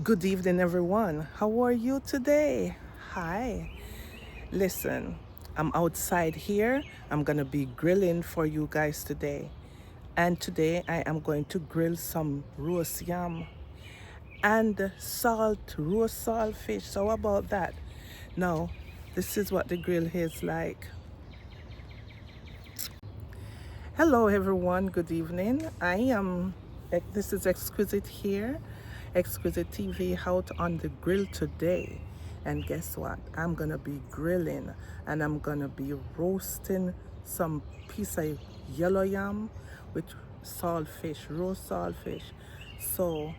Good evening, everyone. How are you today? Hi. Listen, I'm outside here. I'm going to be grilling for you guys today. And today I am going to grill some roast yam and roast saltfish. So, how about that? Now, this is what the grill is like. Hello, everyone. Good evening. This is Exquisite here, Exquisite TV out on the grill today. And guess what? I'm going to be grilling and I'm going to be roasting some piece of yellow yam with saltfish, roast saltfish. So,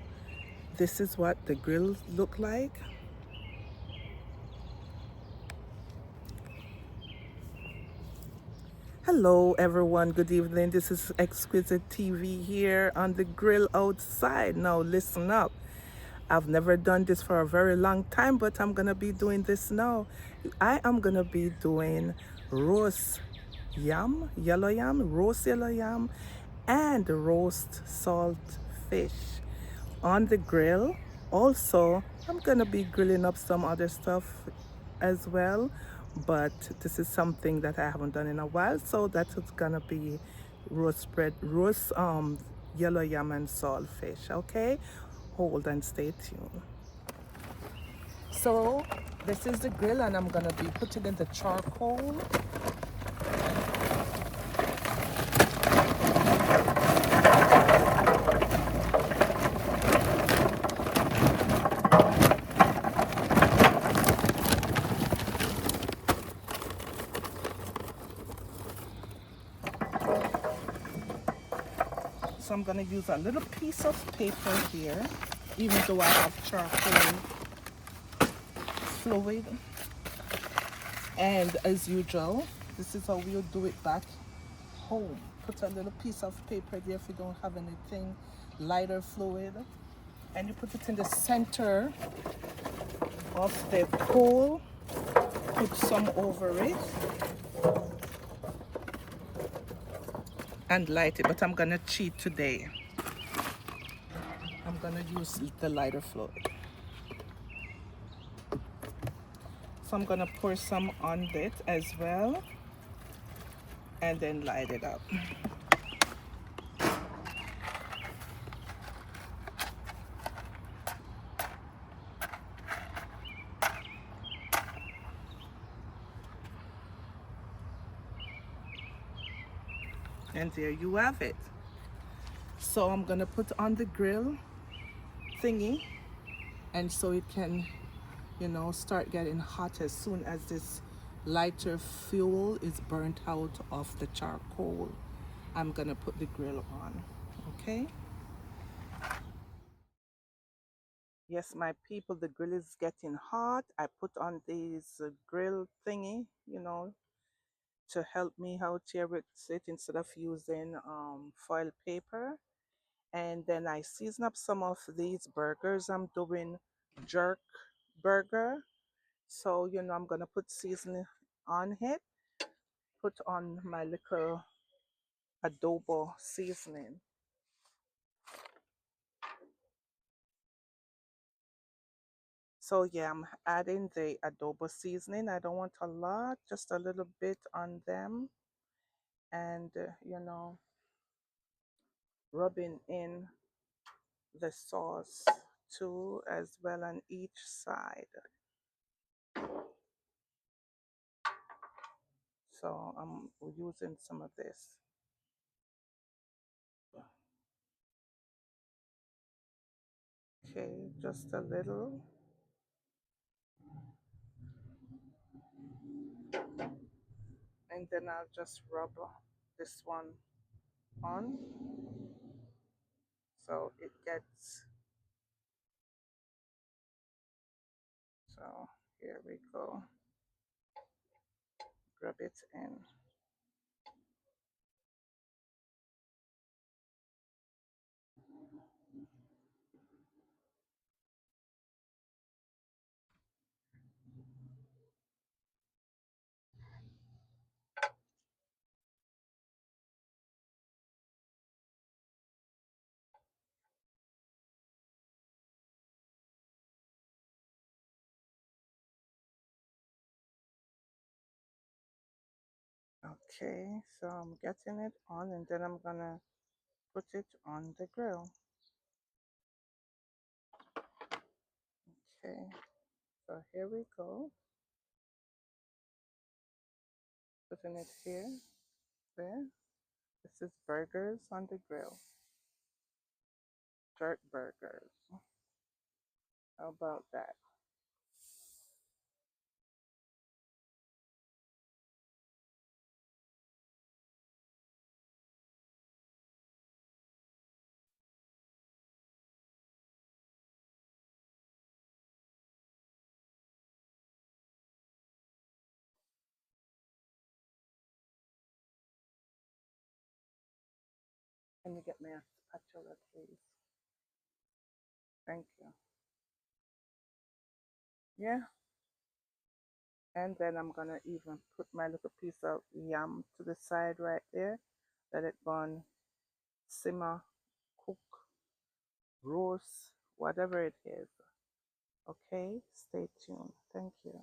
this is what the grill look like. Hello, everyone. Good evening. This is Exquisite TV here on the grill outside. Now, listen up. I've never done this for a very long time, but I'm going to be doing this now. I am going to be doing roast yam, yellow yam, roast yellow yam, and roast salt fish on the grill. Also, I'm gonna be grilling up some other stuff as well, but this is something that I haven't done in a while, so that is gonna be roast yellow yam and saltfish. Okay, hold and stay tuned. So this is the grill, and I'm gonna be putting in the charcoal. So I'm gonna use a little piece of paper here, even though I have charcoal fluid. And as usual, this is how we'll do it back home. Put a little piece of paper there if you don't have anything lighter fluid. And you put it in the center of the coal. Put some over it and light it. But I'm gonna cheat today. I'm gonna use the lighter fluid. So I'm gonna pour some on it as well and then light it up. And there you have it. So I'm gonna put on the grill thingy, and so it can, start getting hot as soon as this lighter fuel is burnt out of the charcoal. I'm gonna put the grill on. Okay. Yes, my people, the grill is getting hot. I put on this grill thingy, to help me out here with it instead of using foil paper. And then I season up some of these burgers. I'm doing jerk burger. So, I'm going to put seasoning on it, put on my little adobo seasoning. So, yeah, I'm adding the adobo seasoning. I don't want a lot, just a little bit on them. And, rubbing in the sauce too, as well on each side. So, I'm using some of this. Okay, just a little. And then I'll just rub this one on so it gets, so here we go, rub it in. Okay, so I'm getting it on and then I'm gonna put it on the grill. Okay, so here we go. Putting it here, there. This is burgers on the grill. Jerk burgers. How about that? Can you get me a spatula, please? Thank you. Yeah, and then I'm gonna even put my little piece of yam to the side right there. Let it burn, simmer, cook, roast, whatever it is. Okay, stay tuned. Thank you.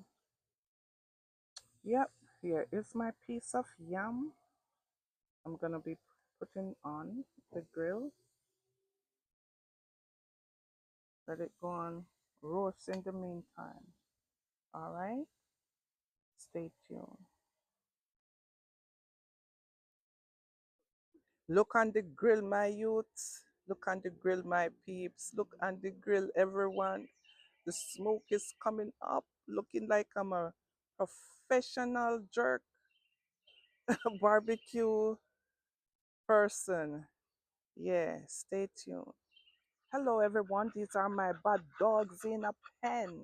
Yep, here is my piece of yam. I'm gonna be putting on the grill. Let it go on roast in the meantime. All right, stay tuned. Look on the grill, my youths. Look on the grill, my peeps. Look on the grill, everyone. The smoke is coming up, looking like I'm a professional jerk barbecue person. Yeah, stay tuned. Hello, everyone. These are my bad dogs in a pen.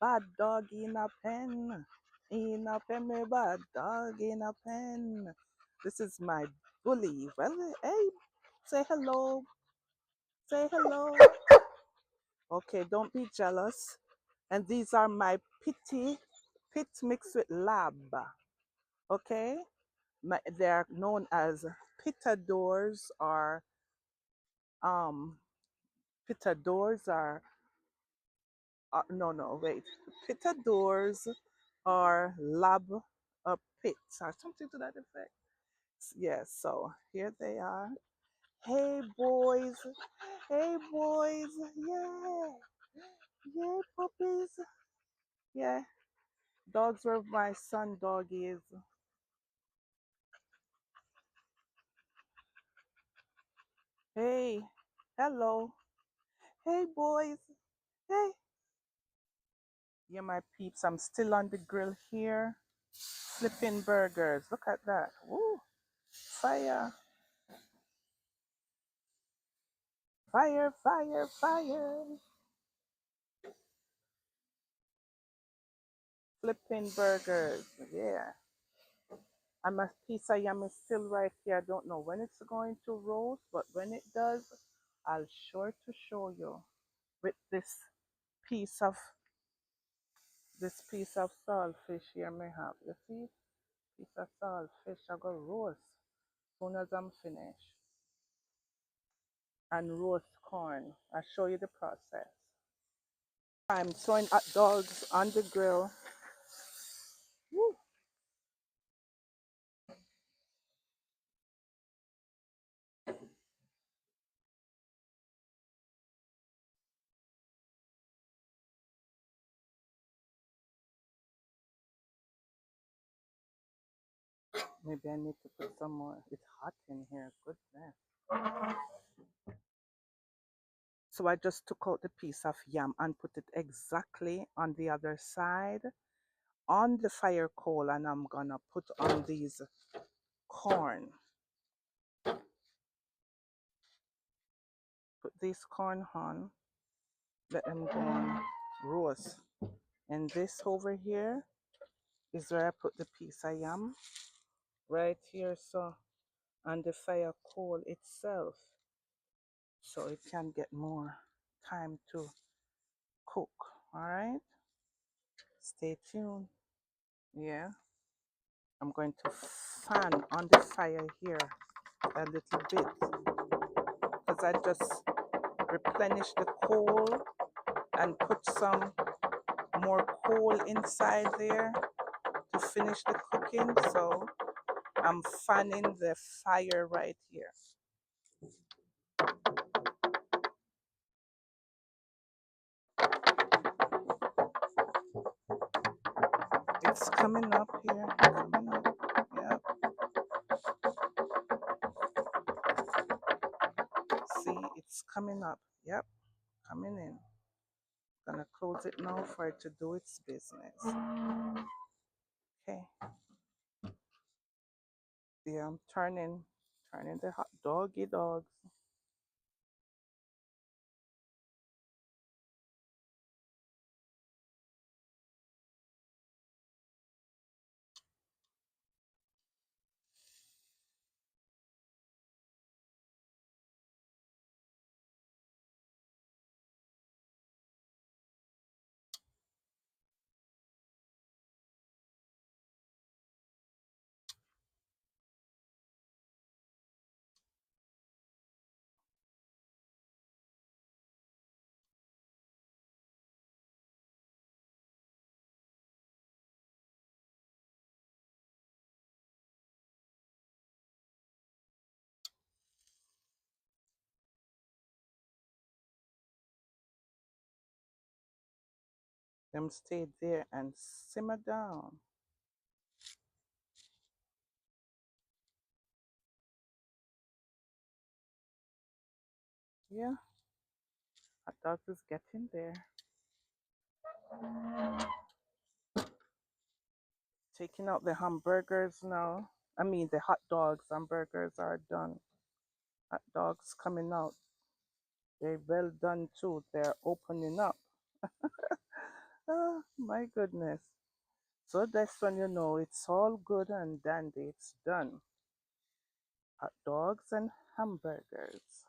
Bad dog in a pen. In a pen, my bad dog in a pen. This is my bully. Well, hey, say hello. Say hello. Okay, don't be jealous. And these are my pit mixed with lab. Okay, they are known as pitadors or um pitadors are no wait, pitadors or lab pits or something to that effect. Yes, so here they are. Hey boys, hey boys, yeah, yeah puppies, yeah. Dogs where my son dog is. Hey, hello, hey boys, hey. Yeah, my peeps, I'm still on the grill here, flipping burgers. Look at that. Woo, fire, fire, fire, fire. Flipping burgers. Yeah. And my piece of yam is still right here. I don't know when it's going to roast, but when it does, I'll sure to show you with piece of this piece of saltfish here may have. You see? Piece of saltfish I go roast soon as I'm finished. And roast corn. I'll show you the process. I'm throwing hot dogs on the grill. Woo. Maybe I need to put some more. It's hot in here. Goodness. So I just took out the piece of yam and put it exactly on the other side on the fire coal, and I'm gonna put on these corn. Put these corn on, let them go on roast. And this over here is where I put the piece of yam right here, so on the fire coal itself, so it can get more time to cook. All right, stay tuned. Yeah, I'm going to fan on the fire here a little bit because I just replenish the coal and put some more coal inside there to finish the cooking. So I'm fanning the fire right here. It's coming up here. Coming up. Yep. See, it's coming up. Yep. Coming in. Gonna close it now for it to do its business. Okay. Yeah, I'm turning the hot doggy dogs. Them stay there and simmer down. Yeah, hot dog is getting there. Taking out the hamburgers now. I mean, the hot dogs. Hamburgers are done. Hot dogs coming out. They're well done too. They're opening up. Oh, my goodness. So that's when you know it's all good and dandy. It's done. Hot dogs and hamburgers.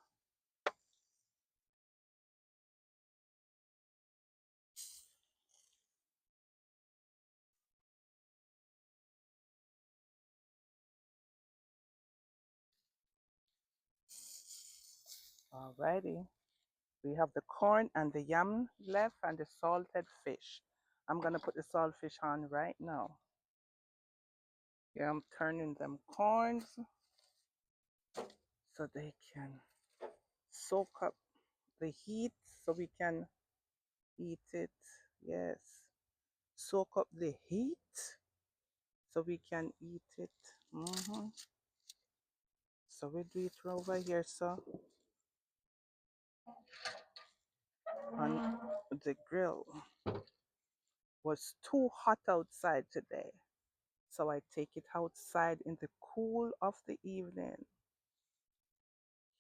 Alrighty. We have the corn and the yam left and the salted fish. I'm gonna put the saltfish on right now. Yeah, I'm turning them corns so they can soak up the heat so we can eat it. Yes. Soak up the heat so we can eat it. So we do it over here, so on the grill. Was too hot outside today, so I take it outside in the cool of the evening.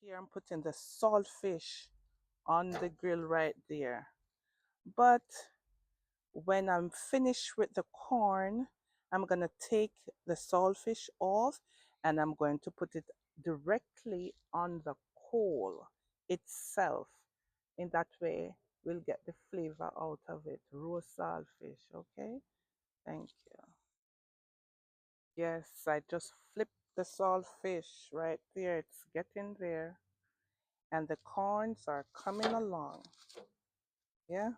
Here I'm putting the saltfish on the grill right there. But when I'm finished with the corn, I'm going to take the saltfish off and I'm going to put it directly on the coal itself. In that way, we'll get the flavor out of it. Roast saltfish, okay? Thank you. Yes, I just flipped the saltfish right there. It's getting there. And the corns are coming along. Yeah,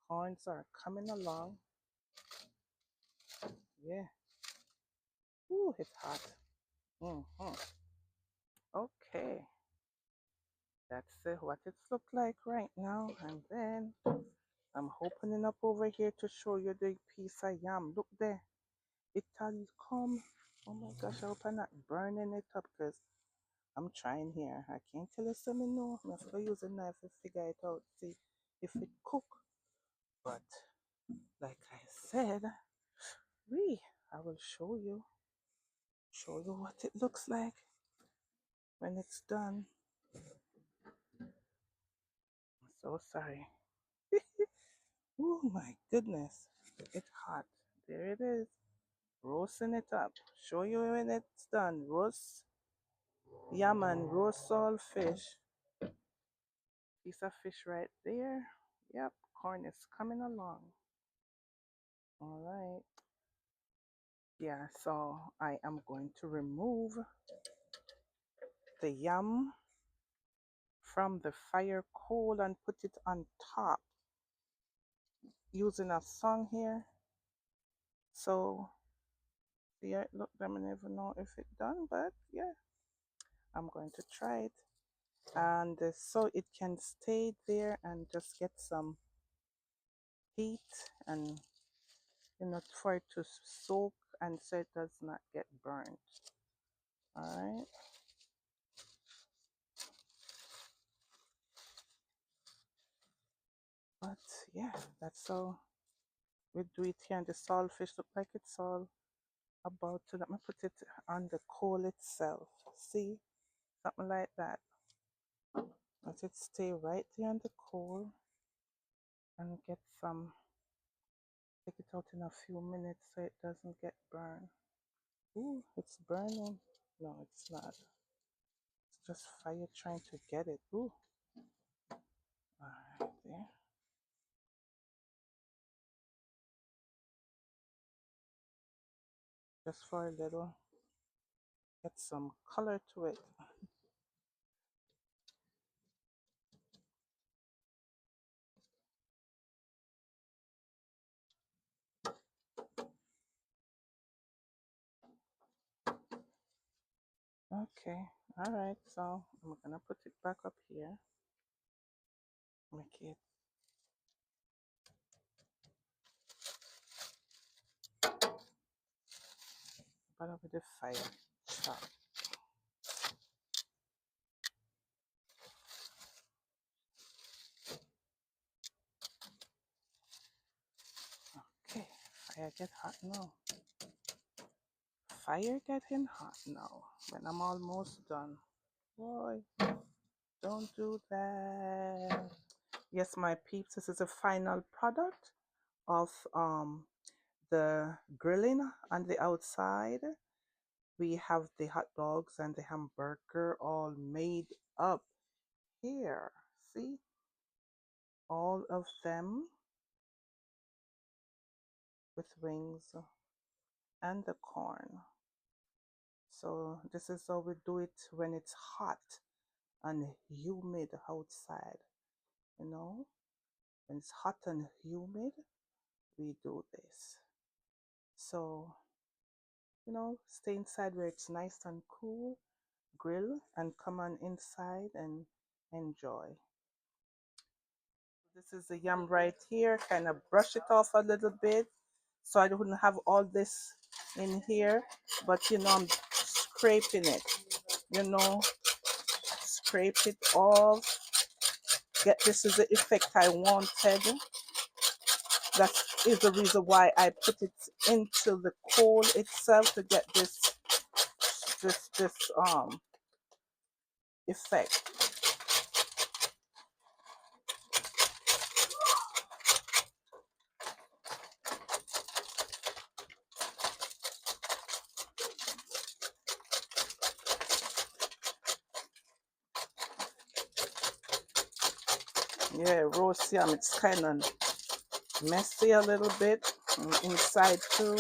corns are coming along. Yeah. Ooh, it's hot. Mm-hmm. Okay. That's what it's look like right now. And then I'm opening up over here to show you the piece of yam. Look there. It'll come. Oh my gosh, I hope I'm not burning it up because I'm trying here. I can't tell you something no. I'm have to use a knife to figure it out, see if it cook. But like I said, I will show you what it looks like when it's done. I'm so sorry. Oh my goodness, it's hot. There it is, roasting it up. Show you when it's done. Roast yam and roast all fish. Piece of fish right there. Yep, corn is coming along. All right. Yeah, so I am going to remove the yam from the fire coal and put it on top using a song here. So See, I look, I never know if it's done, but yeah, I'm going to try it. And so it can stay there and just get some heat and, you know, for it to soak and so it does not get burnt. All right. But yeah, that's how we do it here. And the saltfish look like it's all about to, let me put it on the coal itself. See, something like that. Let it stay right there on the coal and get some, take it out in a few minutes so it doesn't get burned. Ooh, it's burning. No, it's not. It's just fire trying to get it. Ooh. All right, there. Just for a little, get some color to it. Okay, all right, so I'm gonna put it back up here. Make it bottom with the fire. Chop. Okay, fire get hot now. Fire getting hot now. When I'm almost done. Boy, don't do that. Yes, my peeps, this is the final product of the grilling on the outside. We have the hot dogs and the hamburger all made up here. See? All of them with wings and the corn. So this is how we do it when it's hot and humid outside. You know, when it's hot and humid, we do this. So, you know, stay inside where it's nice and cool, grill, and come on inside and enjoy. This is the yam right here. Kind of brush it off a little bit so I don't have all this in here. But, you know, I'm scraping it, you know, scrape it off. Get, this is the effect I wanted. That is the reason why I put it into the coal itself to get this effect. Yeah, roast yam, it's kind of messy a little bit inside too,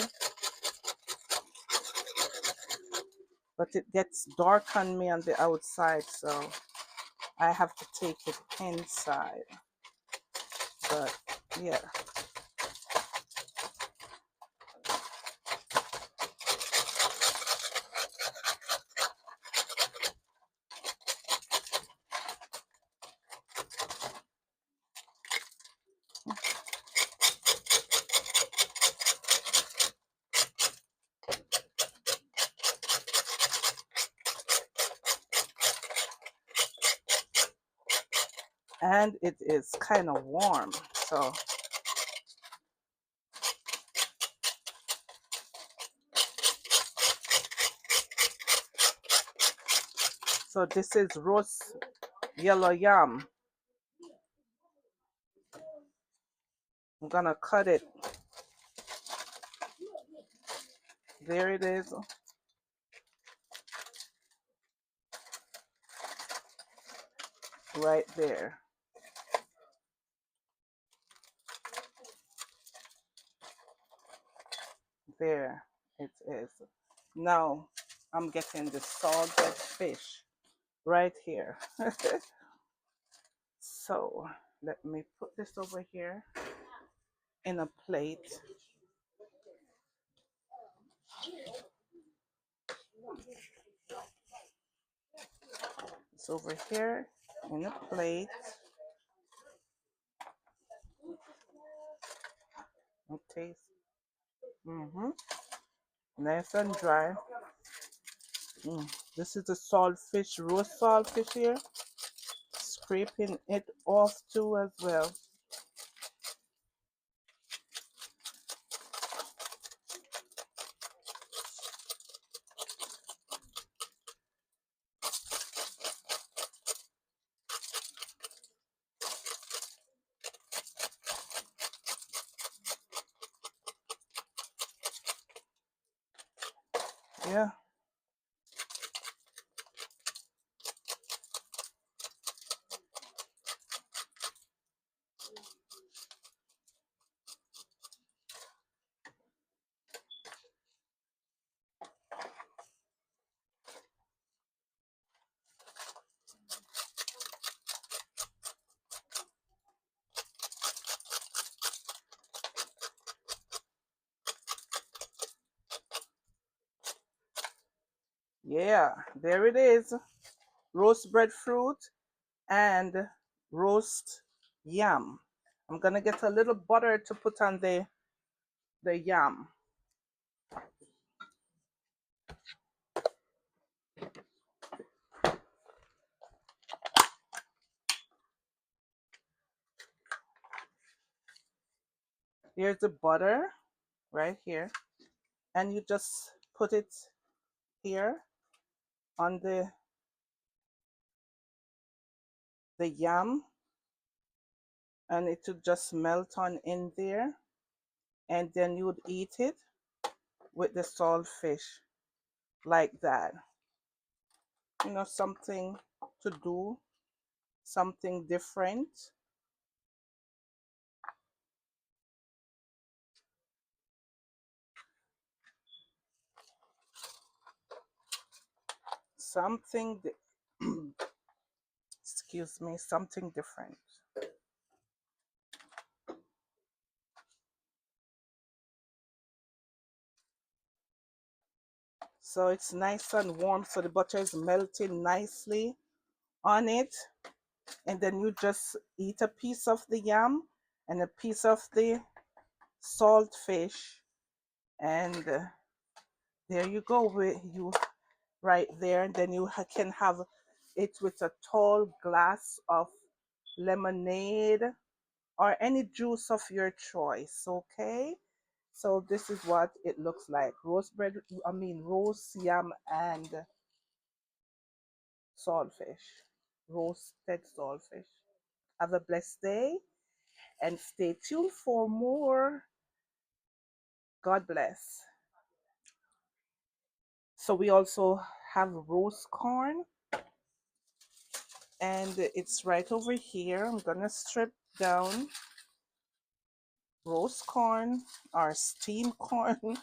but it gets dark on me on the outside, so I have to take it inside. But yeah. And it is kind of warm, so this is roast yellow yam. I'm gonna cut it. There it is, right there. There it is. Now I'm getting the salted fish right here. So let me put this over here in a plate. It's over here in a plate. It tastes nice and dry. This is the saltfish, roast saltfish here. Scraping it off too as well. Yeah. Yeah, there it is. Roast breadfruit and roast yam. I'm gonna get a little butter to put on the yam. Here's the butter right here. And you just put it here on the yam, and it would just melt on in there, and then you would eat it with the saltfish like that. You know, something to do, something different. Something excuse me, something different. So it's nice and warm, so the butter is melting nicely on it. And then you just eat a piece of the yam and a piece of the salt fish, and there you go with you right there. And then you can have it with a tall glass of lemonade or any juice of your choice. Okay, so this is what it looks like: roast yam and saltfish, roasted saltfish. Have a blessed day and stay tuned for more. God bless. So we also have roast corn, and it's right over here. I'm gonna strip down roast corn or steamed corn,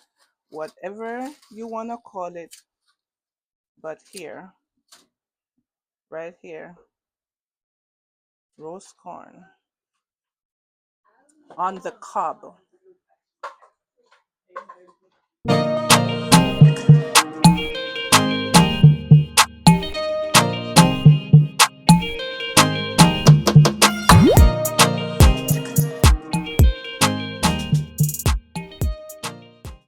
whatever you wanna call it. But here, right here, roast corn on the cob.